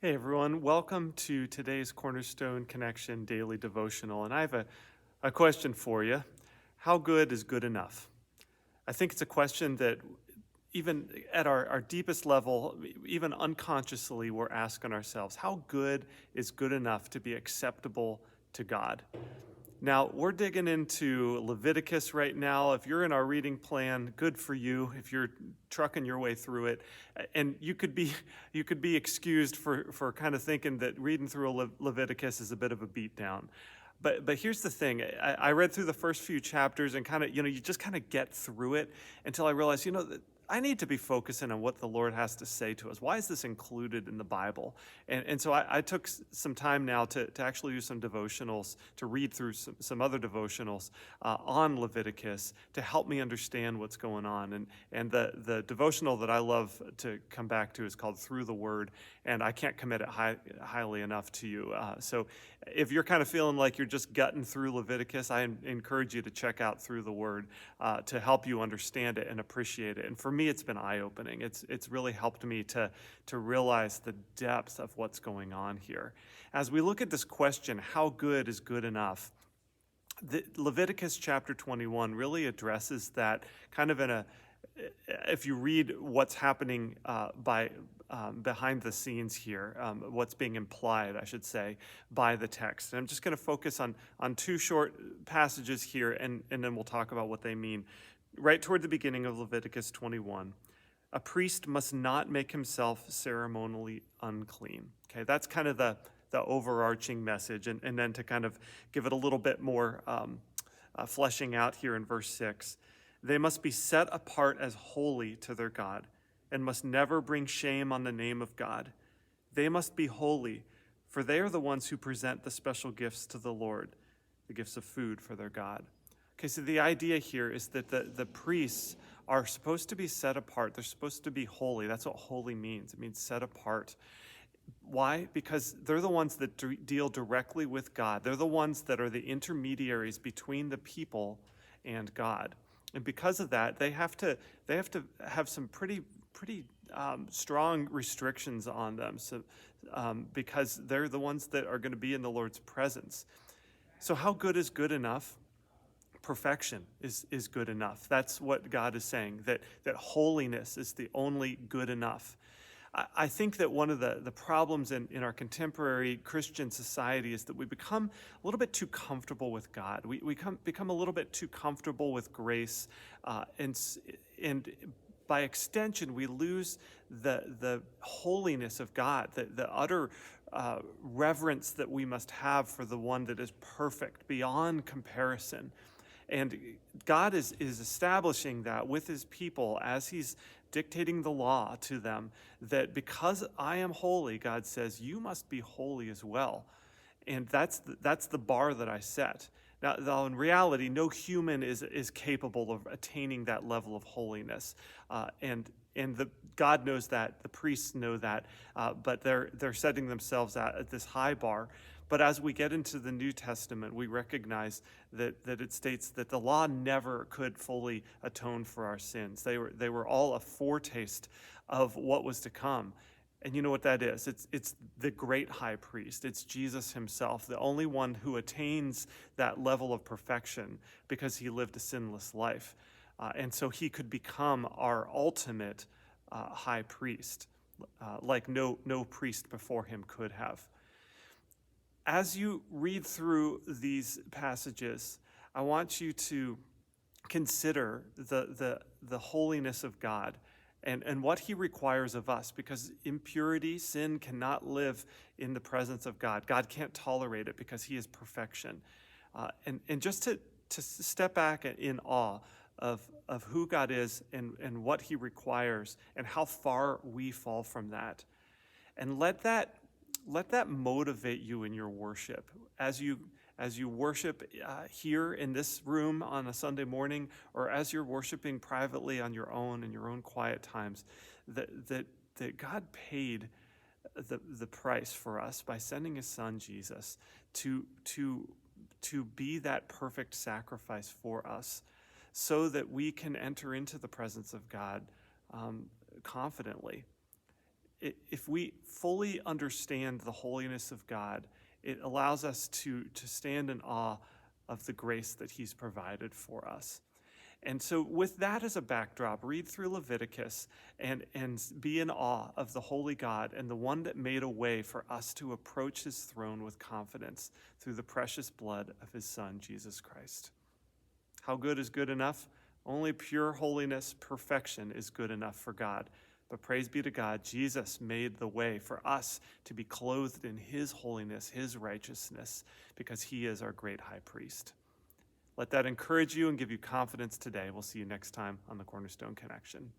Hey everyone, welcome to today's Cornerstone Connection Daily Devotional. And I have a question for you. How good is good enough? I think it's a question that even at our deepest level, even unconsciously, we're asking ourselves, how good is good enough to be acceptable to God? Now, we're digging into Leviticus right now. If you're in our reading plan, good for you. If you're trucking your way through it, and you could be excused for kind of thinking that reading through Leviticus is a bit of a beatdown. But here's the thing. I read through the first few chapters and kind of, you just kind of get through it until I realized, that I need to be focusing on what the Lord has to say to us. Why is this included in the Bible? And so I took some time now to actually do some devotionals, to read through some other devotionals on Leviticus to help me understand what's going on. And the devotional that I love to come back to is called Through the Word, and I can't commit it highly enough to you. So if you're kind of feeling like you're just gutting through Leviticus, I encourage you to check out Through the Word to help you understand it and appreciate it. And for me, it's been eye-opening. It's really helped me to realize the depth of what's going on here. As we look at this question, how good is good enough? Leviticus chapter 21 really addresses that kind of if you read what's happening behind the scenes here, what's being implied, I should say, by the text. And I'm just going to focus on two short passages here, and then we'll talk about what they mean. Right toward the beginning of Leviticus 21, a priest must not make himself ceremonially unclean. Okay, that's kind of the overarching message. And then to kind of give it a little bit more fleshing out here in verse 6, they must be set apart as holy to their God and must never bring shame on the name of God. They must be holy, for they are the ones who present the special gifts to the Lord, the gifts of food for their God. Okay, so the idea here is that the priests are supposed to be set apart. They're supposed to be holy. That's what holy means. It means set apart. Why? Because they're the ones that deal directly with God. They're the ones that are the intermediaries between the people and God. And because of that, they have to have some pretty strong restrictions on them. So because they're the ones that are going to be in the Lord's presence. So how good is good enough? Perfection is good enough. That's what God is saying, that holiness is the only good enough. I think that one of the problems in our contemporary Christian society is that we become a little bit too comfortable with God. We become a little bit too comfortable with grace, and by extension, we lose the holiness of God, the utter reverence that we must have for the one that is perfect beyond comparison. And God is establishing that with his people as he's dictating the law to them, that because I am holy, God says, you must be holy as well. And that's the bar that I set. Now, in reality, no human is capable of attaining that level of holiness. God knows that, the priests know that, but they're setting themselves at this high bar. But as we get into the New Testament, we recognize that it states that the law never could fully atone for our sins. They were all a foretaste of what was to come. And you know what that is? It's the great high priest. It's Jesus himself, the only one who attains that level of perfection because he lived a sinless life. And so he could become our ultimate high priest, like no priest before him could have. As you read through these passages, I want you to consider the holiness of God and what he requires of us, because impurity, sin cannot live in the presence of God. God can't tolerate it because he is perfection. And just to step back in awe of who God is and what he requires and how far we fall from that. And let that motivate you in your worship as you worship here in this room on a Sunday morning, or as you're worshiping privately on your own in your own quiet times. That God paid the price for us by sending his son Jesus to be that perfect sacrifice for us, so that we can enter into the presence of God confidently. if we fully understand the holiness of God, it allows us to stand in awe of the grace that he's provided for us. And so with that as a backdrop, read through Leviticus and be in awe of the holy God and the one that made a way for us to approach his throne with confidence through the precious blood of his Son, Jesus Christ. How good is good enough? Only pure holiness, perfection is good enough for God. But praise be to God, Jesus made the way for us to be clothed in his holiness, his righteousness, because he is our great high priest. Let that encourage you and give you confidence today. We'll see you next time on the Cornerstone Connection.